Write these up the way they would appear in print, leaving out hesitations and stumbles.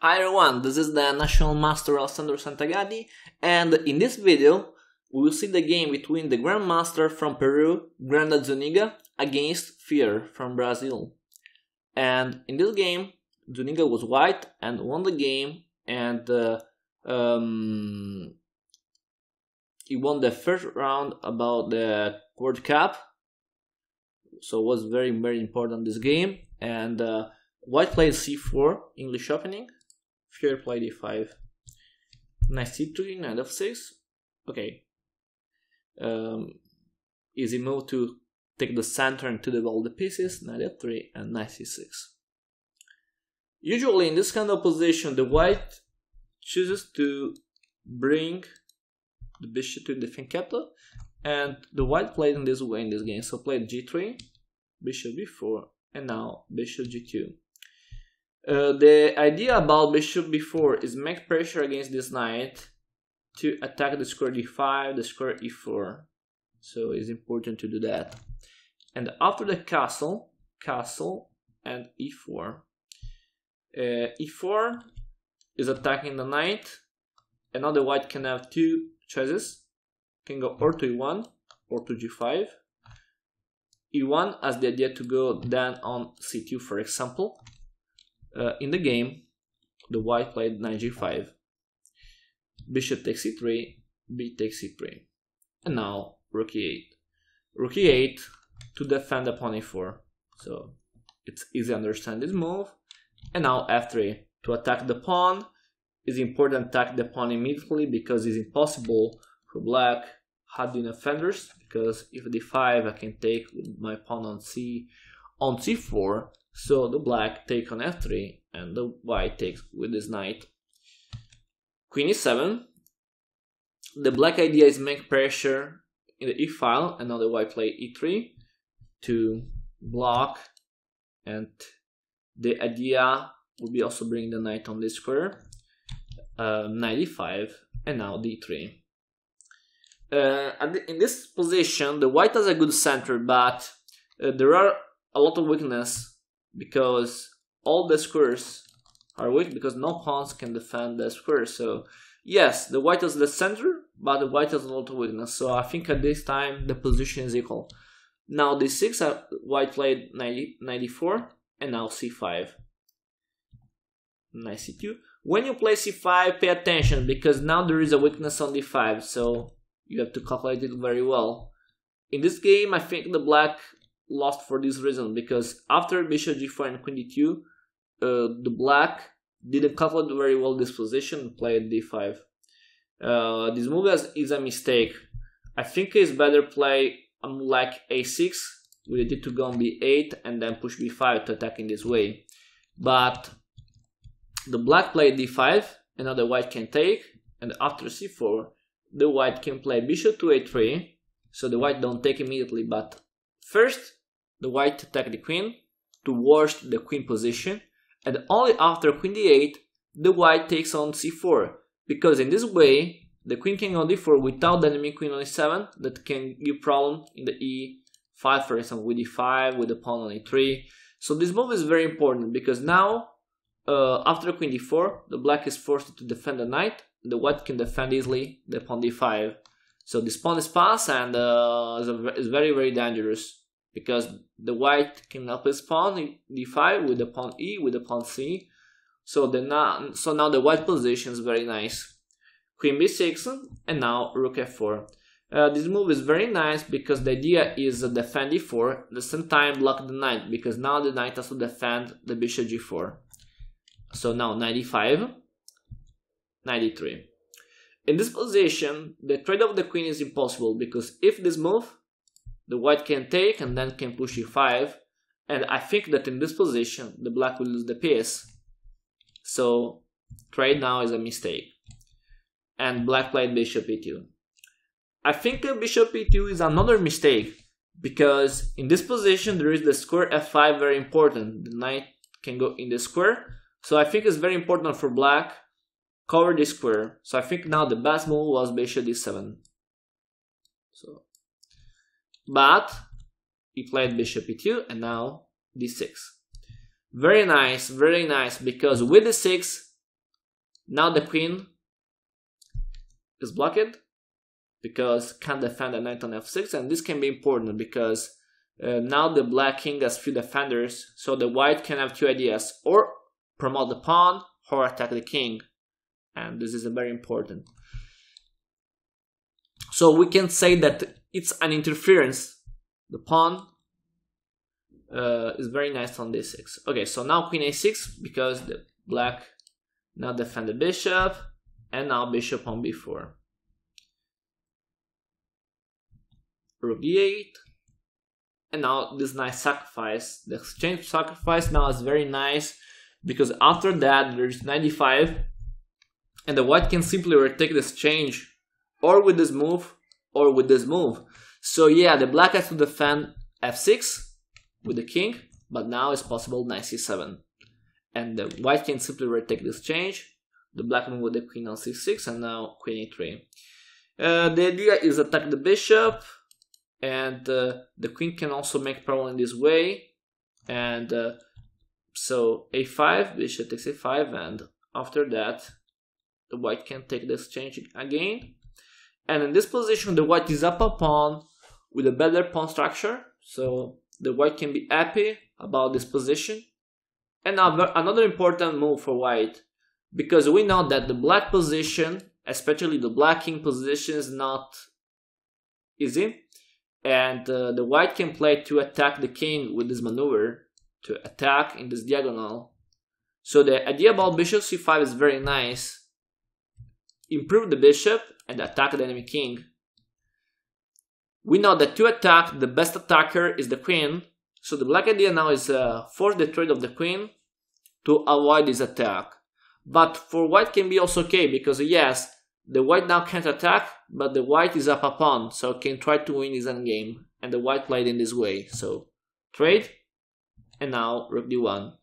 Hi everyone, this is the National Master Alessandro Santagati, and in this video we will see the game between the Grandmaster from Peru, Granda Zuniga, against Fier from Brazil. And in this game, Zuniga was white and won the game, and he won the first round about the World Cup, so it was very important this game. And white played c4, English opening. Fier played e5, Nc3 Nf6. Okay, easy move to take the center and to develop the pieces, Nf3 and Nc6. Usually in this kind of position, the white chooses to bring the bishop to defend capital, and the white played in this way in this game. So played g3, bishop b4, and now bishop g2. The idea about bishop b4 is make pressure against this knight to attack the square d5, the square e4. So it's important to do that. And after the castle and e4. E4 is attacking the knight, and now the white can have two choices. Can go or to e1 or to g5. E1 has the idea to go then on c2, for example. In the game, the white played knight g5, bishop takes c3, b takes c3, and now rook e8. Rook e8 to defend the pawn e4, so it's easy to understand this move. And now f3 to attack the pawn. It's important to attack the pawn immediately because it's impossible for black hiding defenders, because if d5 I can take with my pawn on c4. So the black take on f3 and the white takes with this knight. Queen e7. The black idea is make pressure in the e file, and now the white play e3 to block, and the idea will be also bring the knight on this square. Knight e5 and now d3. In this position, the white has a good center, but there are a lot of weakness, because all the squares are weak because no pawns can defend the square. So yes, the white has the center, but the white has a lot of weakness. So I think at this time the position is equal. Now d6, white played knight e4, and now c5, knight c2. When you play c5, pay attention, because now there is a weakness on d5, so you have to calculate it very well. In this game, I think the black lost for this reason, because after bishop g4 and queen d2, the black didn't calculate very well this position and played d5. This move is a mistake. I think it's better play a move like a6 with it to go on b8 and then push b5 to attack in this way. But the black played d5, and now the white can take, and after c4 the white can play bishop to a3, so the white don't take immediately, but first the white attack the queen to wash the queen position, and only after queen d8 the white takes on c4, because in this way the queen can go d4 without the enemy queen on e7 that can give problem in the e5, for example, with e5, with the pawn on e3. So this move is very important, because now after queen d4 the black is forced to defend the knight, the white can defend easily the pawn d5. So this pawn is passed, and is very dangerous, because the white can help his pawn d5 with the pawn e, with the pawn c. So now the white position is very nice. Queen b6, and now rook f4. This move is very nice because the idea is defend e4, at the same time block the knight, because now the knight has to defend the bishop g4. So now knight e5, knight e3. In this position, the trade of the queen is impossible, because if this move, the white can take and then can push e5, and I think that in this position the black will lose the piece. So trade now is a mistake, and black played bishop e2. I think bishop e2 is another mistake, because in this position there is the square f5 very important. The knight can go in the square, so I think it's very important for black cover this square. So I think now the best move was bishop d7. So, but he played bishop e2 and now d6. Very nice, because with d6 Now the queen is blocked because can't defend the knight on f6, and this can be important because now the black king has 3 defenders, so the white can have 2 ideas: or promote the pawn or attack the king, and this is very important. So we can say that it's an interference. The pawn is very nice on d6. Okay, so now queen a6 because the black now defend the bishop, and now bishop on b4. Rook d8, and now this nice sacrifice. The exchange sacrifice now is very nice because after that there's knight d5, and the white can simply retake the exchange, or with this move, or with this move. So yeah, the black has to defend f6 with the king, but now it's possible knight c7, and the white can simply retake the exchange. The black move with the queen on c6, and now queen e3. The idea is attack the bishop, and the queen can also make problem in this way, and so a5, bishop takes a5, and after that the white can take the exchange again. And in this position the white is up a pawn with a better pawn structure, so the white can be happy about this position. And now another important move for white, because we know that the black position, especially the black king position, is not easy, and the white can play to attack the king with this maneuver, to attack in this diagonal. So the idea about bishop c5 is very nice. Improve the bishop and attack the enemy king. We know that to attack, the best attacker is the queen, so the black idea now is force the trade of the queen to avoid this attack. But for white can be also okay, because yes, the white now can't attack, but the white is up a pawn, so can try to win his endgame, and the white played in this way. So trade, and now rook d1.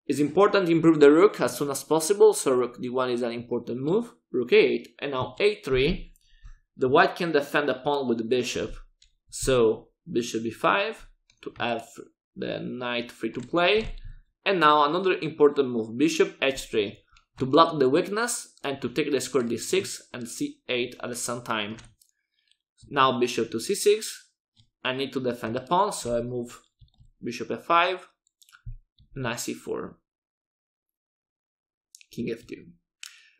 It's important to improve the rook as soon as possible, so rook d1 is an important move. Rook a8, and now a3. The white can defend the pawn with the bishop, so bishop b5 to have the knight free to play. And now another important move, bishop h3, to block the weakness and to take the square d6 and c8 at the same time. Now bishop to c6, I need to defend the pawn, so I move bishop f5, knight c4, king f2.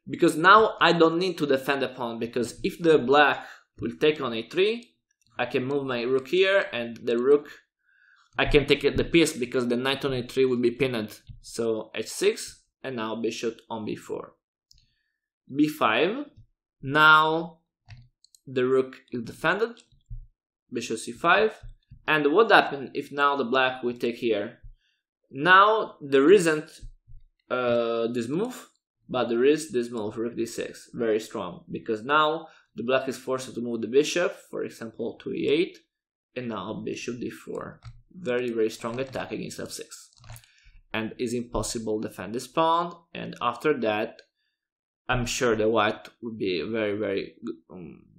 Because now I don't need to defend the pawn, because if the black will take on a3, I can move my rook here, and the rook, I can take the piece because the knight on a3 will be pinned. So h6, and now bishop on b4. b5, now the rook is defended, bishop c5, and what happens if now the black will take here? Now there isn't this move, but there is this move, rook d6, very strong, because now the black is forced to move the bishop, for example to e8, and now bishop d4. Very, very strong attack against f6. And it's impossible to defend this pawn, and after that, I'm sure the white will be very, very good.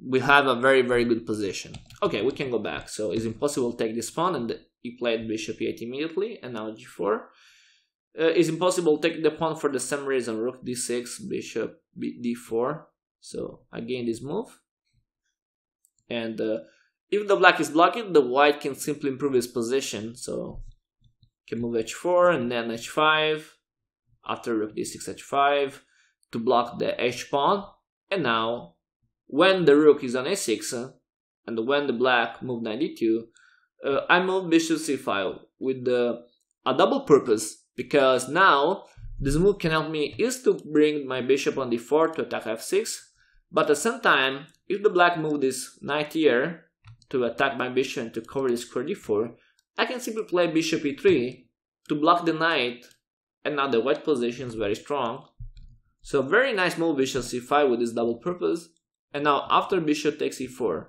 We have a very, very good position. Okay, we can go back. So it's impossible to take this pawn, and he played bishop e8 immediately, and now g4. It's impossible to take the pawn for the same reason, rook d6, bishop d4. So again this move. And if the black is blocked, the white can simply improve his position. So can move h4 and then h5, after rook d6 h5, to block the h pawn. And now when the rook is on a6, and when the black move knight d2, I move bishop c5 with a double purpose. Because now this move can help me is to bring my bishop on d4 to attack f6, but at the same time, if the black move this knight here to attack my bishop and to cover this square d4, I can simply play bishop e3 to block the knight, and now the white position is very strong. So very nice move, bishop c5 with this double purpose. And now after bishop takes e4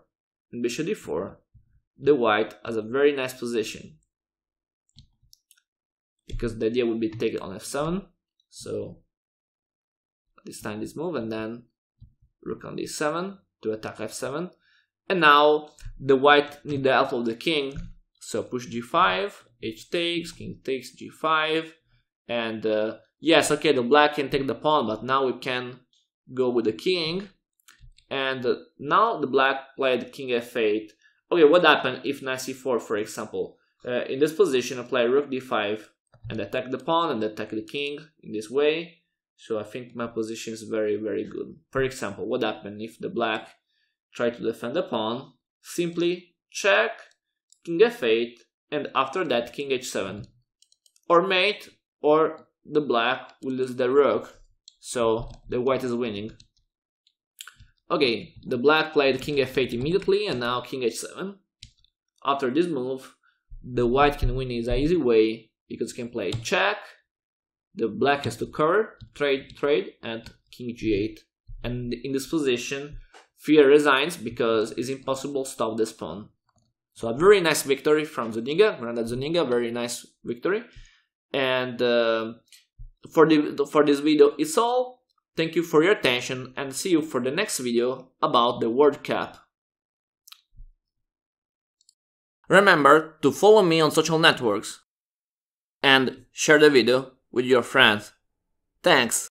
and bishop d4, the white has a very nice position, because the idea would be taken on f7. So this time this move, and then rook on d7 to attack f7. And now the white need the help of the king, so push g5, h takes, king takes g5, and yes, okay, the black can take the pawn, but now we can go with the king. And now the black played king f8. Okay, what happened if knight c4, for example? In this position, I play rook d5 and attack the pawn and attack the king in this way. So I think my position is very, very good. For example, what happened if the black tried to defend the pawn? Simply check, king f8, and after that king h7. Or mate, or the black will lose the rook, so the white is winning. Okay, the black played king f8 immediately, and now king h7. After this move, the white can win in an easy way, because he can play check, the black has to cover, trade, and king g8. And in this position, Fier resigns because it's impossible to stop this pawn. So a very nice victory from Zuniga, Granda Zuniga, very nice victory. And for this video, it's all. Thank you for your attention, and see you for the next video about the World Cup. Remember to follow me on social networks and share the video with your friends. Thanks!